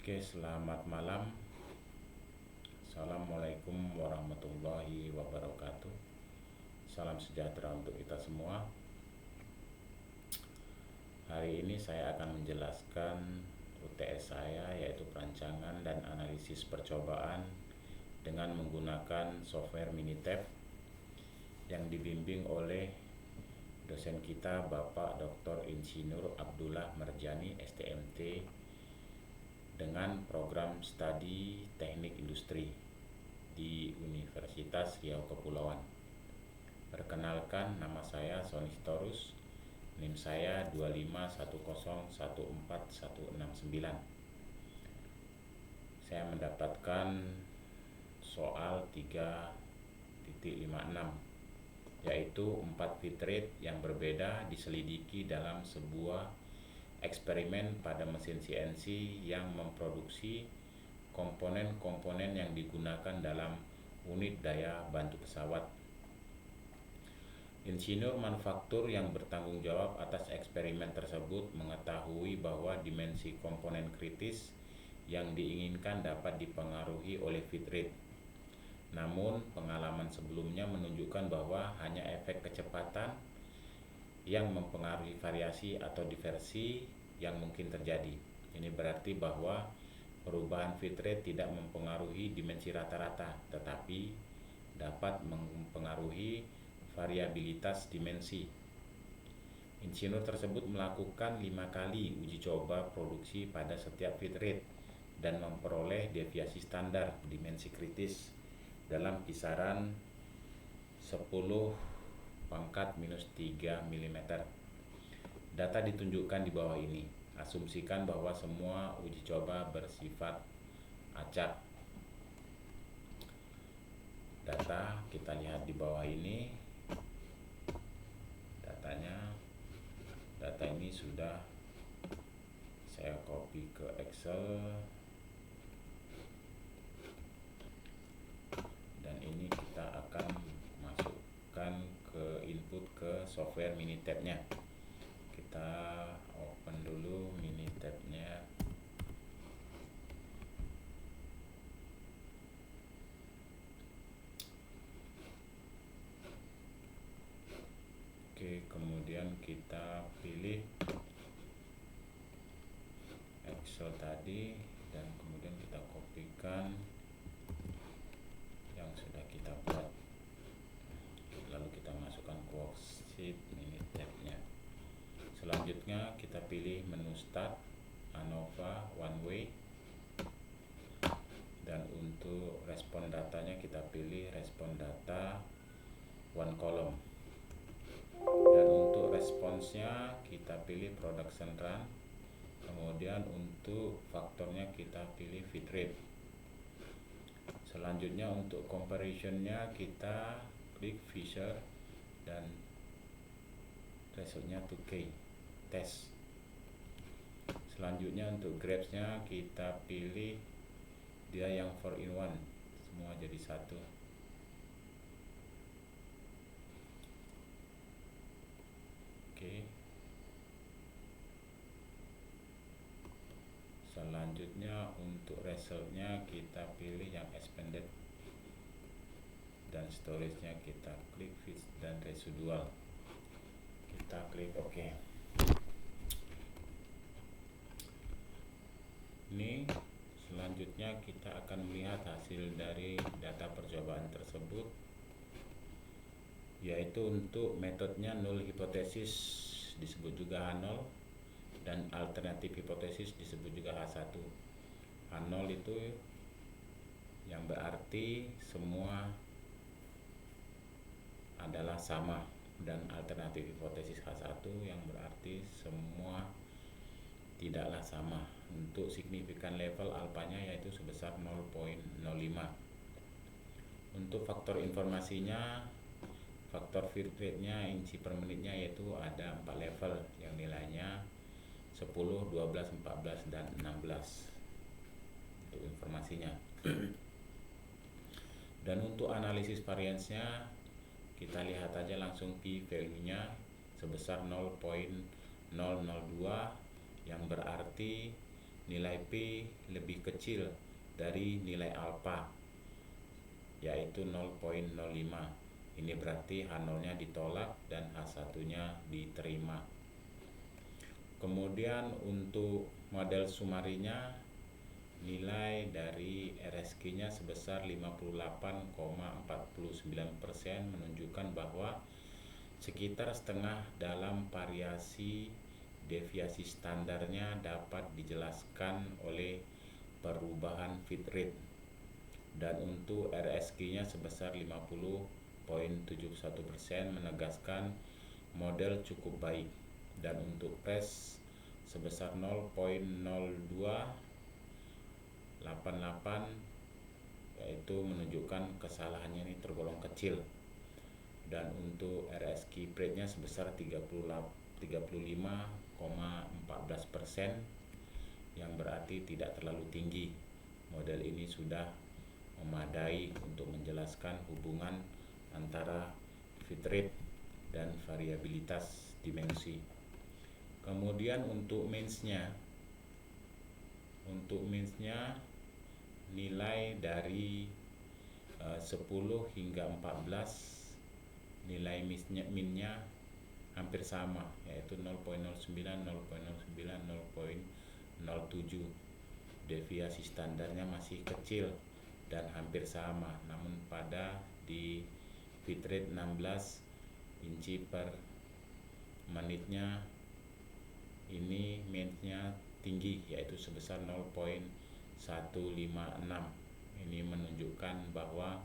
Oke, selamat malam. Assalamualaikum warahmatullahi wabarakatuh. Salam sejahtera untuk kita semua. Hari ini saya akan menjelaskan UTS saya, yaitu perancangan dan analisis percobaan dengan menggunakan software Minitab yang dibimbing oleh dosen kita Bapak Dr. Insinyur Abdullah Marjani STMT dengan program studi teknik industri di Universitas Riau Kepulauan. Perkenalkan, nama saya Sony Sitorus, NIM saya 251014169. Saya mendapatkan soal 3.56, yaitu 4 feed rate yang berbeda diselidiki dalam sebuah eksperimen pada mesin CNC yang memproduksi komponen-komponen yang digunakan dalam unit daya bantu pesawat. Insinyur manufaktur yang bertanggung jawab atas eksperimen tersebut mengetahui bahwa dimensi komponen kritis yang diinginkan dapat dipengaruhi oleh feed rate. Namun, pengalaman sebelumnya menunjukkan bahwa hanya efek kecepatan yang mempengaruhi variasi atau diversi yang mungkin terjadi. Ini berarti bahwa perubahan feed rate tidak mempengaruhi dimensi rata-rata, tetapi dapat mempengaruhi variabilitas dimensi. Insinyur tersebut melakukan 5 kali uji coba produksi pada setiap feed rate dan memperoleh deviasi standar dimensi kritis dalam kisaran 10⁻³ mm. Data ditunjukkan di bawah ini. Asumsikan bahwa semua uji coba bersifat acak. Data kita lihat di bawah ini. Data ini sudah saya copy ke Excel, dan ini kita akan masukkan ke input ke software Minitab-nya. Kita open dulu Minitab-nya. Oke, kemudian kita pilih Excel tadi dan kemudian kita kopikan yang sudah kita buat. Lalu kita masukkan ke worksheet Minitab-nya. Selanjutnya kita pilih menu Start, ANOVA, One Way, dan untuk respon datanya kita pilih respon data One Column, dan untuk responsnya kita pilih Production Run. Kemudian untuk faktornya kita pilih feed rate. Selanjutnya untuk comparisonnya kita klik Fisher dan resultnya 2K test. Selanjutnya untuk graph-nya kita pilih dia yang 4-in-1, semua jadi satu. Oke. Selanjutnya untuk resultnya kita pilih yang expanded, dan storage-nya kita klik fit dan residual. Kita klik OK. Ini selanjutnya kita akan melihat hasil dari data percobaan tersebut, yaitu untuk metodenya null hipotesis disebut juga H0, dan alternatif hipotesis disebut juga H1. H0 itu yang berarti semua adalah sama, dan alternatif hipotesis H1 yang berarti semua tidaklah sama. Untuk signifikan level alfanya yaitu sebesar 0,05. Untuk faktor informasinya, faktor feed rate-nya inci per menitnya yaitu ada 4 level yang nilainya 10, 12, 14, dan 16 untuk informasinya. Dan untuk analisis variance-nya kita lihat aja langsung P value-nya sebesar 0,002 yang berarti nilai P lebih kecil dari nilai alfa, yaitu 0,05. Ini berarti H0-nya ditolak dan H1-nya diterima. Kemudian untuk model sumarinya, nilai dari RSQ-nya sebesar 58,49% menunjukkan bahwa sekitar setengah dalam variasi deviasi standarnya dapat dijelaskan oleh perubahan feed rate, dan untuk RSQ-nya sebesar 50,71% menegaskan model cukup baik, dan untuk PRES sebesar 0,0288 yaitu menunjukkan kesalahannya ini tergolong kecil, dan untuk RSQ rate-nya sebesar 35,14% yang berarti tidak terlalu tinggi. Model ini sudah memadai untuk menjelaskan hubungan antara feed rate dan variabilitas dimensi. Kemudian untuk means-nya, nilai dari 10 hingga 14 nilai min-nya hampir sama, yaitu 0,09, 0,09, 0,07. Deviasi standarnya masih kecil dan hampir sama, namun pada di feed rate 16 inci per menitnya ini min-nya tinggi, yaitu sebesar 0,156. Ini menunjukkan bahwa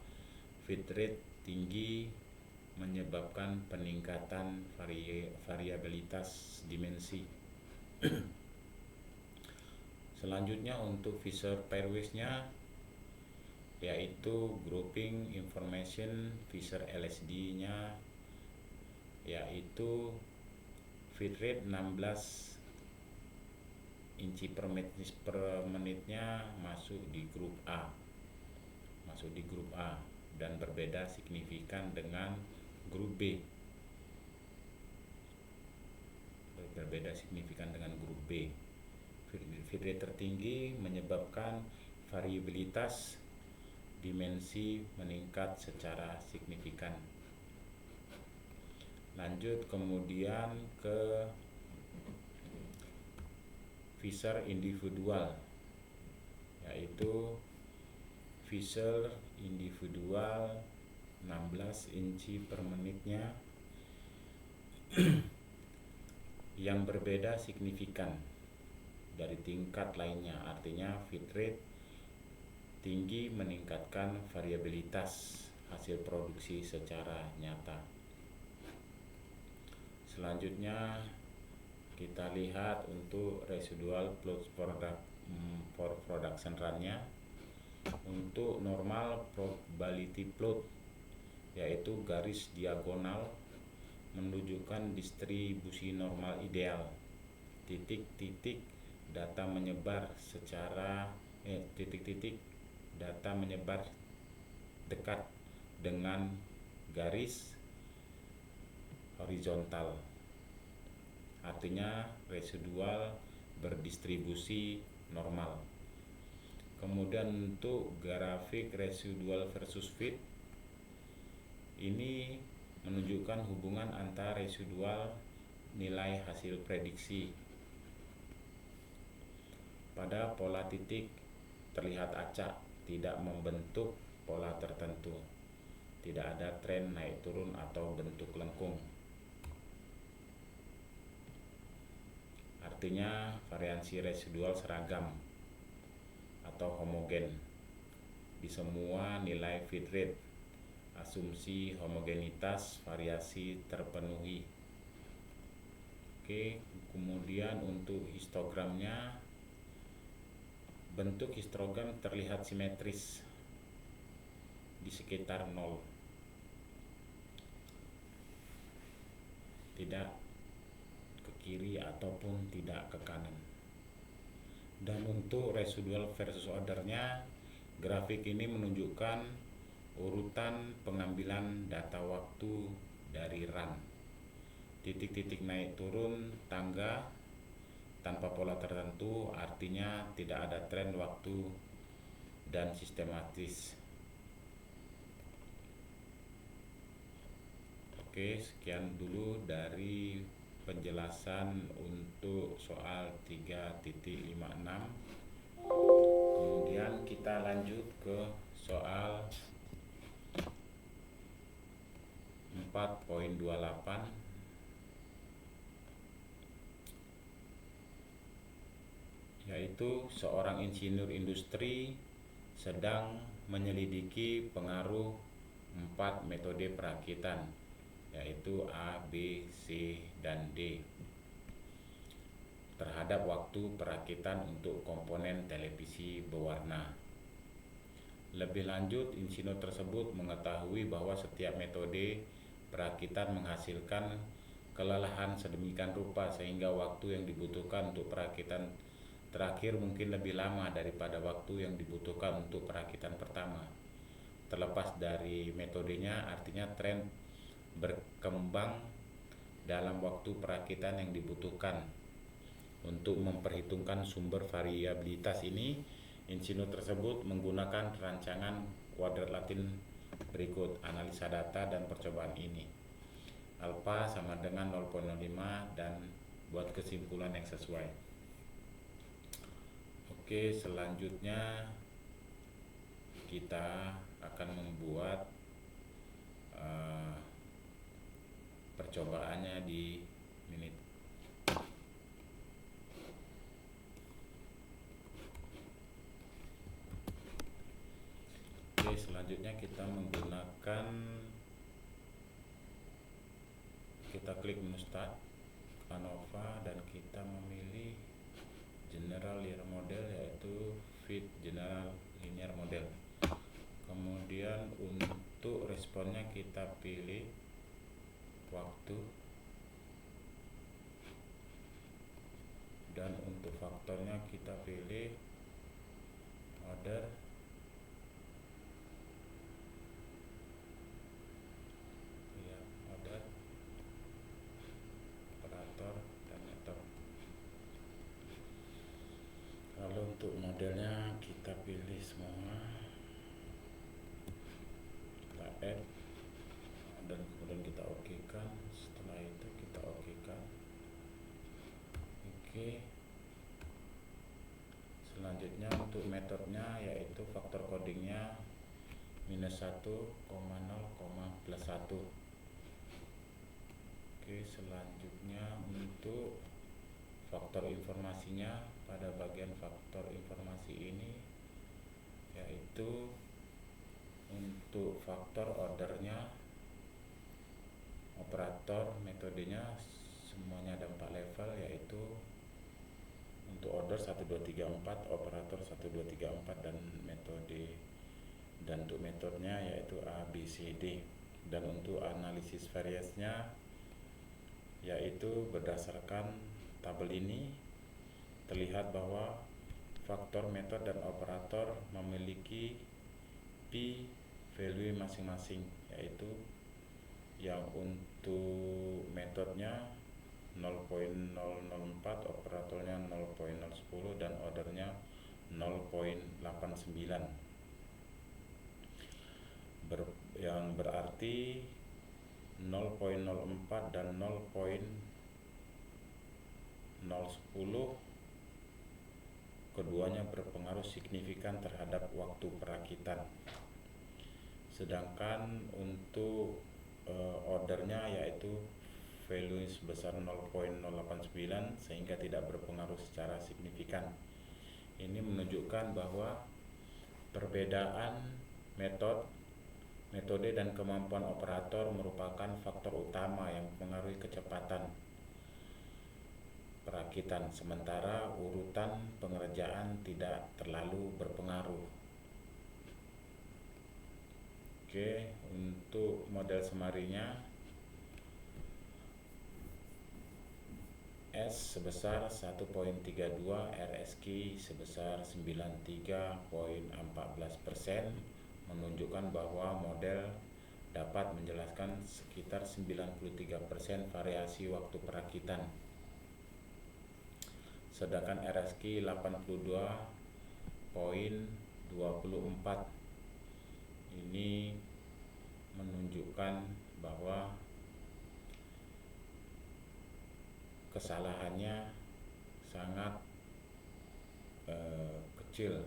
feed rate tinggi menyebabkan peningkatan variabilitas dimensi. Selanjutnya untuk Fisher-Pairwise-nya, yaitu grouping information Fisher LSD-nya, yaitu feed rate 16 inci per menitnya masuk di grup A, dan berbeda signifikan dengan grup B. Feed rate tertinggi menyebabkan variabilitas dimensi meningkat secara signifikan. Lanjut kemudian ke Fisher individual, yaitu Fisher individual 16 inci per menitnya yang berbeda signifikan dari tingkat lainnya. Artinya feed rate tinggi meningkatkan variabilitas hasil produksi secara nyata. Selanjutnya kita lihat untuk residual plot for production run-nya. Untuk normal probability plot, yaitu garis diagonal menunjukkan distribusi normal ideal. Titik-titik data menyebar dekat dengan garis horizontal. Artinya residual berdistribusi normal. Kemudian untuk grafik residual versus feed, ini menunjukkan hubungan antara residual nilai hasil prediksi. Pada pola titik terlihat acak, tidak membentuk pola tertentu. Tidak ada tren naik turun atau bentuk lengkung. Artinya variansi residual seragam atau homogen di semua nilai feed rate. Asumsi homogenitas variasi terpenuhi. Oke, kemudian untuk histogramnya, bentuk histogram terlihat simetris di sekitar 0, tidak ke kiri ataupun tidak ke kanan. Dan untuk residual versus ordernya, grafik ini menunjukkan urutan pengambilan data waktu dari run. Titik-titik naik turun tangga tanpa pola tertentu artinya tidak ada tren waktu dan sistematis. Oke, sekian dulu dari penjelasan untuk soal 3.56. Kemudian kita lanjut ke soal 4.28, yaitu seorang insinyur industri sedang menyelidiki pengaruh 4 metode perakitan, yaitu A, B, C, dan D terhadap waktu perakitan untuk komponen televisi berwarna. Lebih lanjut, insinyur tersebut mengetahui bahwa setiap metode perakitan menghasilkan kelelahan sedemikian rupa sehingga waktu yang dibutuhkan untuk perakitan terakhir mungkin lebih lama daripada waktu yang dibutuhkan untuk perakitan pertama. Terlepas dari metodenya, artinya tren berkembang dalam waktu perakitan yang dibutuhkan. Untuk memperhitungkan sumber variabilitas ini, insinyur tersebut menggunakan rancangan kuadrat Latin berikut: analisa data dan percobaan ini. Alpha sama dengan 0,05 dan buat kesimpulan yang sesuai. Oke, selanjutnya kita akan membuat percobaannya di menit. Oke, selanjutnya kita klik menu start, ANOVA, dan kita memilih general linear model, yaitu fit general linear model. Kemudian untuk responnya kita pilih waktu, dan untuk faktornya kita pilih order, operator, dan metode. Lalu untuk modelnya kita pilih semua, kita add, dan kemudian kita oke kan. Setelah itu kita oke kan. Oke. Selanjutnya untuk metodenya, yaitu faktor codingnya -1, 0, +1. Oke, selanjutnya untuk faktor informasinya, pada bagian faktor informasi ini, yaitu untuk faktor ordernya, operator, metodenya semuanya ada 4 level, yaitu untuk order 1, 2, 3, 4, operator 1, 2, 3, 4, dan metode. Dan untuk metodenya yaitu A, B, C, D. Dan untuk analisis variasinya, yaitu berdasarkan tabel ini terlihat bahwa faktor, metode, dan operator memiliki P value masing-masing, yaitu yang untuk metodenya 0,004, operatornya 0,010, dan ordernya 0,89, yang berarti 0,04 dan 0,010 keduanya berpengaruh signifikan terhadap waktu perakitan. Sedangkan untuk ordernya yaitu value sebesar 0,089 sehingga tidak berpengaruh secara signifikan. Ini menunjukkan bahwa perbedaan metode dan kemampuan operator merupakan faktor utama yang mempengaruhi kecepatan perakitan, sementara urutan pengerjaan tidak terlalu berpengaruh. Oke, untuk model semarinya, S sebesar 1,32, RSQ sebesar 93,14%, menunjukkan bahwa model dapat menjelaskan sekitar 93% variasi waktu perakitan. sedangkan RSQ 82,24 ini menunjukkan bahwa kesalahannya sangat kecil,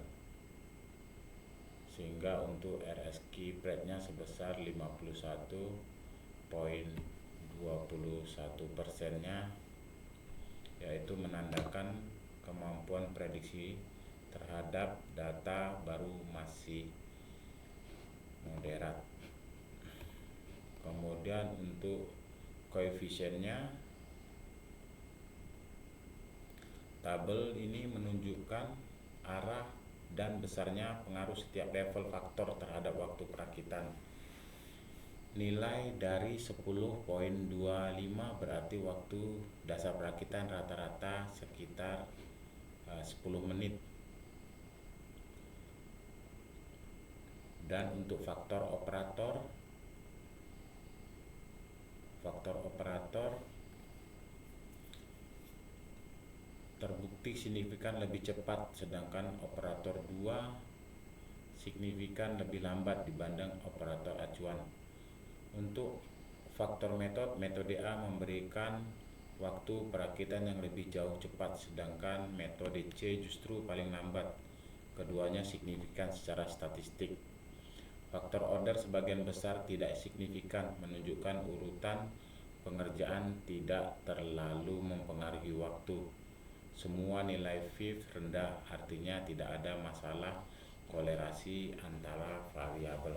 sehingga untuk RSQ rate-nya sebesar 51,21%-nya, yaitu menandakan kemampuan prediksi terhadap data baru masih moderat. Kemudian untuk koefisiennya, tabel ini menunjukkan arah dan besarnya pengaruh setiap level faktor terhadap waktu perakitan. Nilai dari 10,25 berarti waktu dasar perakitan rata-rata sekitar 10 menit. Dan untuk faktor operator terbukti signifikan lebih cepat, sedangkan operator 2 signifikan lebih lambat dibanding operator acuan. Untuk faktor metode A memberikan waktu perakitan yang lebih jauh cepat, sedangkan metode C justru paling lambat. Keduanya signifikan secara statistik. Faktor order sebagian besar tidak signifikan, menunjukkan urutan pengerjaan tidak terlalu mempengaruhi waktu. Semua nilai VIF rendah, artinya tidak ada masalah kolerasi antara variabel.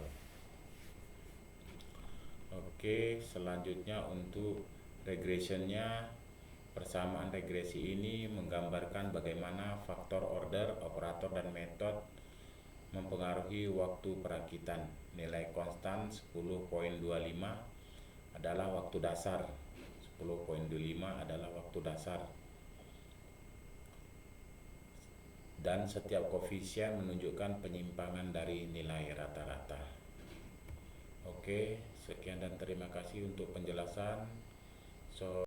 Oke, selanjutnya untuk regressionnya, persamaan regresi ini menggambarkan bagaimana faktor order, operator, dan metode mempengaruhi waktu perakitan. Nilai konstan 10,25 adalah waktu dasar. 10,25 adalah waktu dasar. Dan setiap koefisien menunjukkan penyimpangan dari nilai rata-rata. Oke, sekian dan terima kasih untuk penjelasan.